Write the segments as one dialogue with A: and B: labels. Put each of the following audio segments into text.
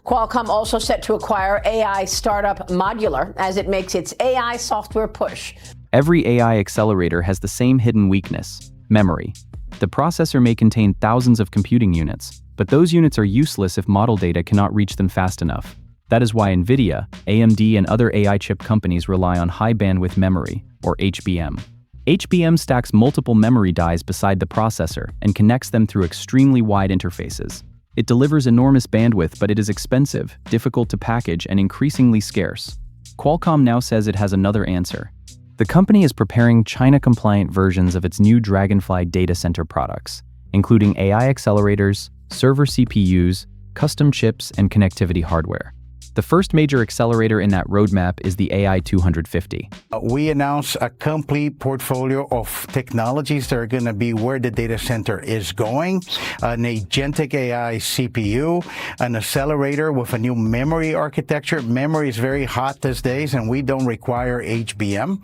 A: Qualcomm also set to acquire AI startup Modular as it makes its AI software push.
B: Every AI accelerator has the same hidden weakness: memory. The processor may contain thousands of computing units, but those units are useless if model data cannot reach them fast enough. That is why NVIDIA, AMD, and other AI chip companies rely on high-bandwidth memory, or HBM. HBM stacks multiple memory dies beside the processor and connects them through extremely wide interfaces. It delivers enormous bandwidth, but it is expensive, difficult to package, and increasingly scarce. Qualcomm now says it has another answer. The company is preparing China-compliant versions of its new Dragonfly data center products, including AI accelerators, server CPUs, custom chips, and connectivity hardware. The first major accelerator in that roadmap is the AI 250.
C: We announced a complete portfolio of technologies that are going to be where the data center is going. An agentic AI CPU, an accelerator with a new memory architecture. Memory is very hot these days, and we don't require HBM.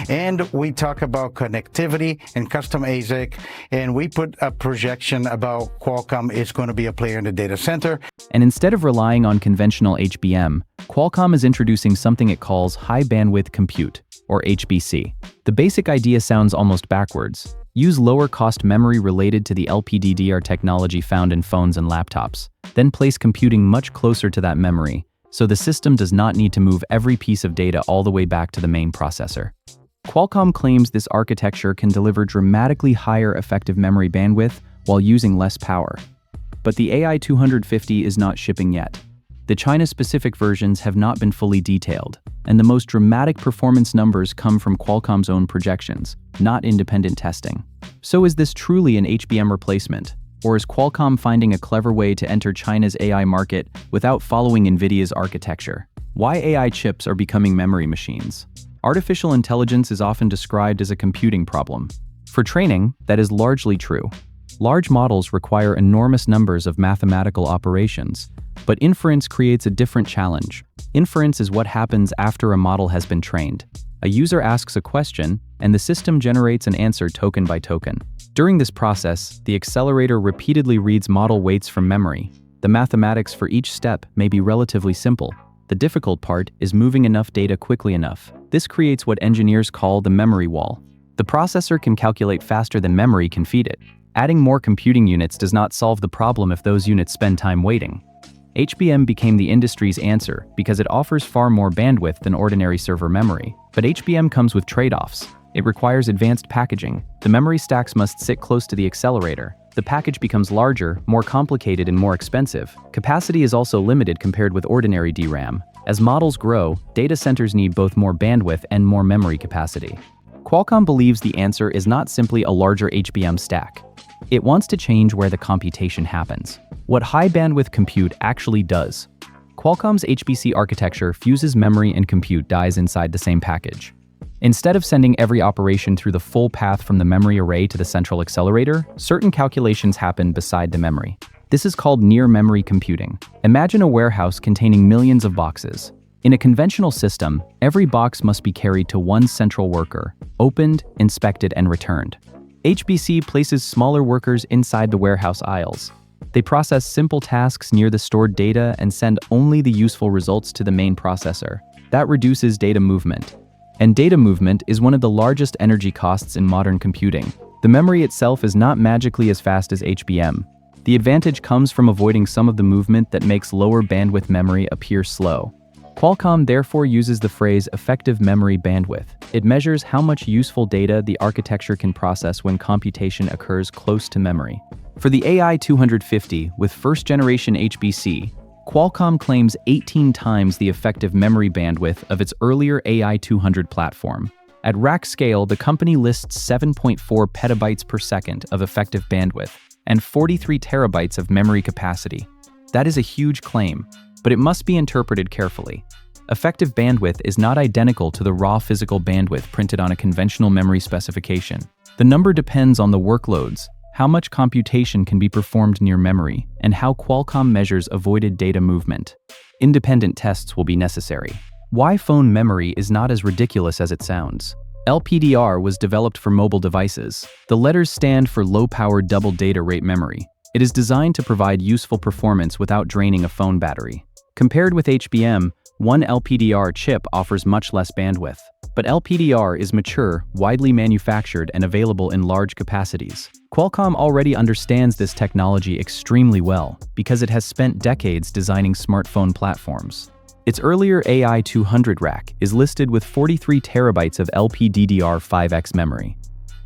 C: And we talk about connectivity and custom ASIC, and we put a projection about Qualcomm is going to be a player in the data center.
B: And instead of relying on conventional HBM, Qualcomm is introducing something it calls High Bandwidth Compute, or HBC. The basic idea sounds almost backwards. Use lower-cost memory related to the LPDDR technology found in phones and laptops, then place computing much closer to that memory, so the system does not need to move every piece of data all the way back to the main processor. Qualcomm claims this architecture can deliver dramatically higher effective memory bandwidth while using less power. But the AI 250 is not shipping yet. The China-specific versions have not been fully detailed, and the most dramatic performance numbers come from Qualcomm's own projections, not independent testing. So is this truly an HBM replacement? Or is Qualcomm finding a clever way to enter China's AI market without following NVIDIA's architecture? Why AI chips are becoming memory machines? Artificial intelligence is often described as a computing problem. For training, that is largely true. Large models require enormous numbers of mathematical operations, but inference creates a different challenge. Inference is what happens after a model has been trained. A user asks a question, and the system generates an answer token by token. During this process, the accelerator repeatedly reads model weights from memory. The mathematics for each step may be relatively simple. The difficult part is moving enough data quickly enough. This creates what engineers call the memory wall. The processor can calculate faster than memory can feed it. Adding more computing units does not solve the problem if those units spend time waiting. HBM became the industry's answer because it offers far more bandwidth than ordinary server memory. But HBM comes with trade-offs. It requires advanced packaging. The memory stacks must sit close to the accelerator. The package becomes larger, more complicated, and more expensive. Capacity is also limited compared with ordinary DRAM. As models grow, data centers need both more bandwidth and more memory capacity. Qualcomm believes the answer is not simply a larger HBM stack. It wants to change where the computation happens. What high-bandwidth compute actually does. Qualcomm's HBC architecture fuses memory and compute dies inside the same package. Instead of sending every operation through the full path from the memory array to the central accelerator, certain calculations happen beside the memory. This is called near-memory computing. Imagine a warehouse containing millions of boxes. In a conventional system, every box must be carried to one central worker, opened, inspected, and returned. HBC places smaller workers inside the warehouse aisles. They process simple tasks near the stored data and send only the useful results to the main processor. That reduces data movement. And data movement is one of the largest energy costs in modern computing. The memory itself is not magically as fast as HBM. The advantage comes from avoiding some of the movement that makes lower bandwidth memory appear slow. Qualcomm therefore uses the phrase effective memory bandwidth. It measures how much useful data the architecture can process when computation occurs close to memory. For the AI 250 with first-generation HBC, Qualcomm claims 18 times the effective memory bandwidth of its earlier AI 200 platform. At rack scale, the company lists 7.4 petabytes per second of effective bandwidth and 43 terabytes of memory capacity. That is a huge claim, but it must be interpreted carefully. Effective bandwidth is not identical to the raw physical bandwidth printed on a conventional memory specification. The number depends on the workloads, how much computation can be performed near memory, and how Qualcomm measures avoided data movement. Independent tests will be necessary. Why phone memory is not as ridiculous as it sounds. LPDR was developed for mobile devices. The letters stand for low-power double data rate memory. It is designed to provide useful performance without draining a phone battery. Compared with HBM, one LPDDR chip offers much less bandwidth. But LPDDR is mature, widely manufactured, and available in large capacities. Qualcomm already understands this technology extremely well because it has spent decades designing smartphone platforms. Its earlier AI200 rack is listed with 43 terabytes of LPDDR5X memory.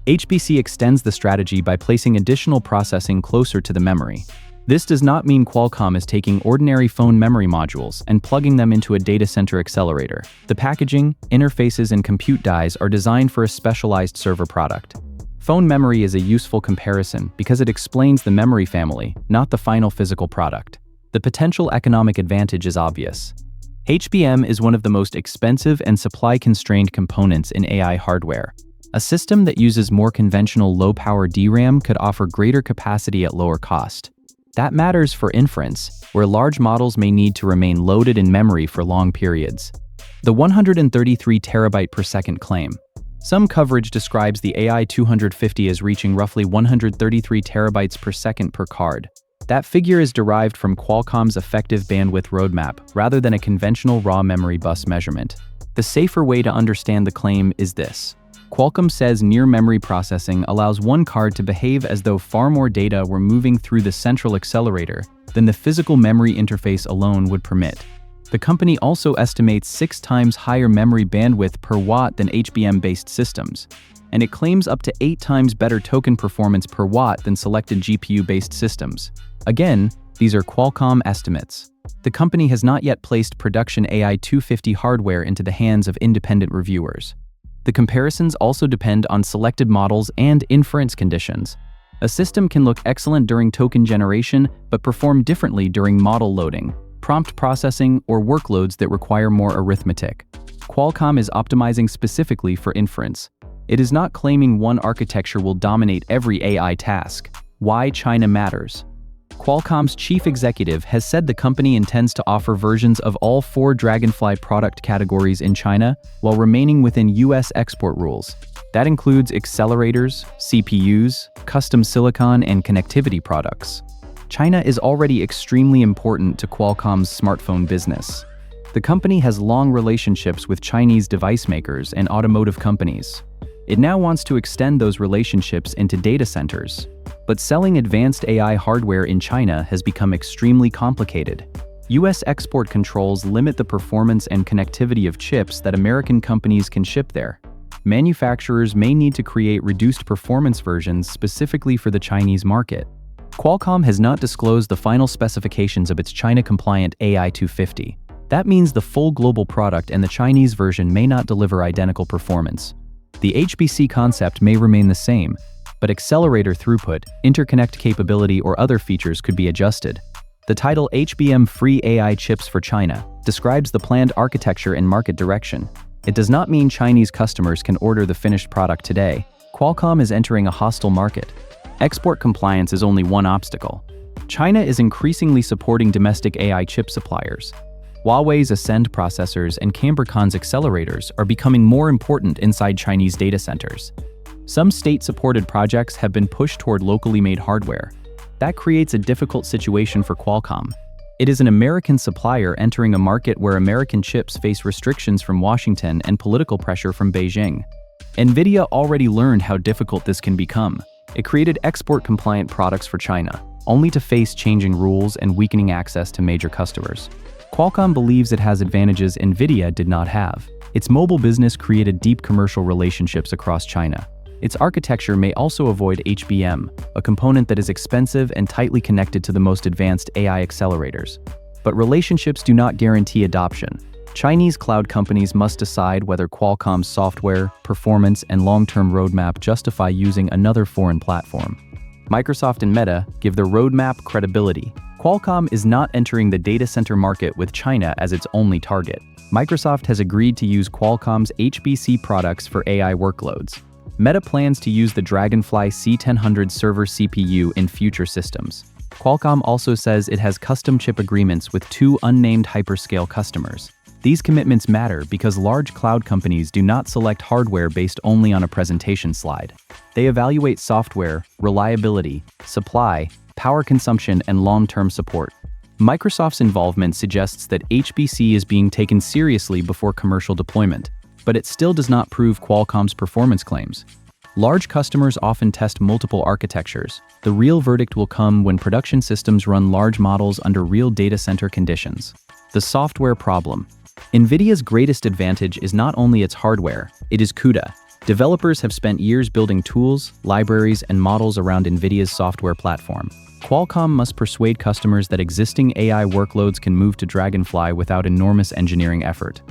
B: HBC extends the strategy by placing additional processing closer to the memory. This does not mean Qualcomm is taking ordinary phone memory modules and plugging them into a data center accelerator. The packaging, interfaces, and compute dies are designed for a specialized server product. Phone memory is a useful comparison because it explains the memory family, not the final physical product. The potential economic advantage is obvious. HBM is one of the most expensive and supply-constrained components in AI hardware. A system that uses more conventional low-power DRAM could offer greater capacity at lower cost. That matters for inference, where large models may need to remain loaded in memory for long periods. The 133 terabyte per second claim. Some coverage describes the AI250 as reaching roughly 133 terabytes per second per card. That figure is derived from Qualcomm's effective bandwidth roadmap rather than a conventional raw memory bus measurement. The safer way to understand the claim is this. Qualcomm says near-memory processing allows one card to behave as though far more data were moving through the central accelerator than the physical memory interface alone would permit. The company also estimates 6 times higher memory bandwidth per watt than HBM-based systems, and it claims up to 8 times better token performance per watt than selected GPU-based systems. Again, these are Qualcomm estimates. The company has not yet placed production AI250 hardware into the hands of independent reviewers. The comparisons also depend on selected models and inference conditions. A system can look excellent during token generation, but perform differently during model loading, prompt processing, or workloads that require more arithmetic. Qualcomm is optimizing specifically for inference. It is not claiming one architecture will dominate every AI task. Why China matters. Qualcomm's chief executive has said the company intends to offer versions of all 4 Dragonfly product categories in China while remaining within US export rules. That includes accelerators, CPUs, custom silicon, and connectivity products. China is already extremely important to Qualcomm's smartphone business. The company has long relationships with Chinese device makers and automotive companies. It now wants to extend those relationships into data centers. But selling advanced AI hardware in China has become extremely complicated. US export controls limit the performance and connectivity of chips that American companies can ship there. Manufacturers may need to create reduced performance versions specifically for the Chinese market. Qualcomm has not disclosed the final specifications of its China-compliant AI250. That means the full global product and the Chinese version may not deliver identical performance. The HBC concept may remain the same, but accelerator throughput, interconnect capability, or other features could be adjusted. The title HBM-Free AI Chips for China describes the planned architecture and market direction. It does not mean Chinese customers can order the finished product today. Qualcomm is entering a hostile market. Export compliance is only one obstacle. China is increasingly supporting domestic AI chip suppliers. Huawei's Ascend processors and Cambricon's accelerators are becoming more important inside Chinese data centers. Some state-supported projects have been pushed toward locally made hardware. That creates a difficult situation for Qualcomm. It is an American supplier entering a market where American chips face restrictions from Washington and political pressure from Beijing. NVIDIA already learned how difficult this can become. It created export-compliant products for China, only to face changing rules and weakening access to major customers. Qualcomm believes it has advantages NVIDIA did not have. Its mobile business created deep commercial relationships across China. Its architecture may also avoid HBM, a component that is expensive and tightly connected to the most advanced AI accelerators. But relationships do not guarantee adoption. Chinese cloud companies must decide whether Qualcomm's software, performance, and long-term roadmap justify using another foreign platform. Microsoft and Meta give their roadmap credibility. Qualcomm is not entering the data center market with China as its only target. Microsoft has agreed to use Qualcomm's HBC products for AI workloads. Meta plans to use the Dragonfly C1000 server CPU in future systems. Qualcomm also says it has custom chip agreements with 2 unnamed hyperscale customers. These commitments matter because large cloud companies do not select hardware based only on a presentation slide. They evaluate software, reliability, supply, power consumption, and long-term support. Microsoft's involvement suggests that HBC is being taken seriously before commercial deployment, but it still does not prove Qualcomm's performance claims. Large customers often test multiple architectures. The real verdict will come when production systems run large models under real data center conditions. The software problem. NVIDIA's greatest advantage is not only its hardware, it is CUDA. Developers have spent years building tools, libraries, and models around NVIDIA's software platform. Qualcomm must persuade customers that existing AI workloads can move to Dragonfly without enormous engineering effort.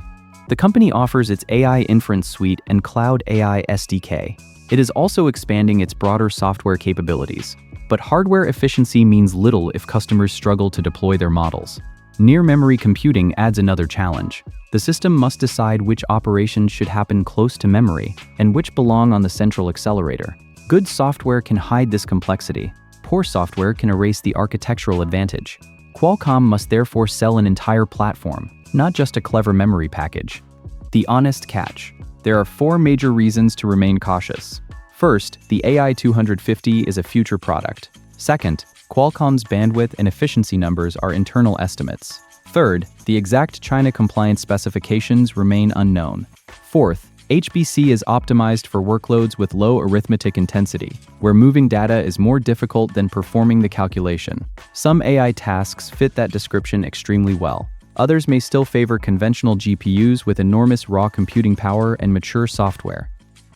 B: The company offers its AI inference suite and Cloud AI SDK. It is also expanding its broader software capabilities. But hardware efficiency means little if customers struggle to deploy their models. Near-memory computing adds another challenge. The system must decide which operations should happen close to memory and which belong on the central accelerator. Good software can hide this complexity. Poor software can erase the architectural advantage. Qualcomm must therefore sell an entire platform, not just a clever memory package. The honest catch. There are 4 major reasons to remain cautious. First, the AI 250 is a future product. Second, Qualcomm's bandwidth and efficiency numbers are internal estimates. Third, the exact China compliance specifications remain unknown. Fourth, HBC is optimized for workloads with low arithmetic intensity, where moving data is more difficult than performing the calculation. Some AI tasks fit that description extremely well. Others may still favor conventional GPUs with enormous raw computing power and mature software.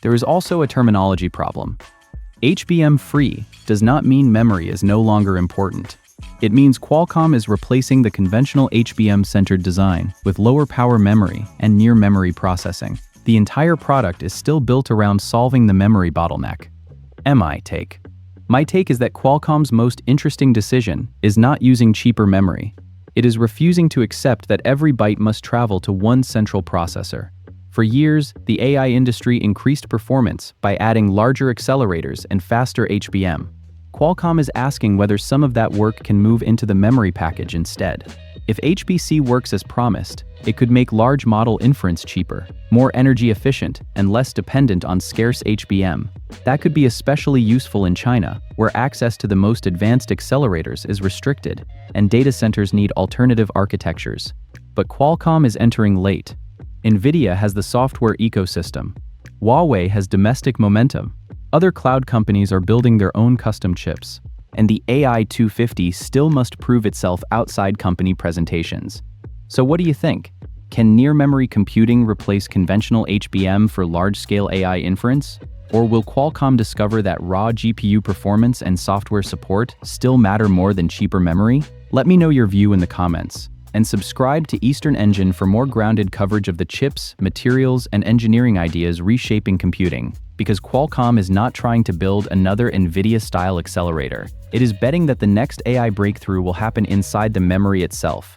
B: There is also a terminology problem. HBM-Free does not mean memory is no longer important. It means Qualcomm is replacing the conventional HBM-centered design with lower power memory and near-memory processing. The entire product is still built around solving the memory bottleneck. My take is that Qualcomm's most interesting decision is not using cheaper memory. It is refusing to accept that every byte must travel to one central processor. For years, the AI industry increased performance by adding larger accelerators and faster HBM. Qualcomm is asking whether some of that work can move into the memory package instead. If HBC works as promised, it could make large model inference cheaper, more energy efficient, and less dependent on scarce HBM. That could be especially useful in China, where access to the most advanced accelerators is restricted, and data centers need alternative architectures. But Qualcomm is entering late. NVIDIA has the software ecosystem. Huawei has domestic momentum. Other cloud companies are building their own custom chips. And the AI 250 still must prove itself outside company presentations. So what do you think? Can near-memory computing replace conventional HBM for large-scale AI inference? Or will Qualcomm discover that raw GPU performance and software support still matter more than cheaper memory? Let me know your view in the comments. And subscribe to Eastern Engine for more grounded coverage of the chips, materials, and engineering ideas reshaping computing. Because Qualcomm is not trying to build another NVIDIA-style accelerator. It is betting that the next AI breakthrough will happen inside the memory itself.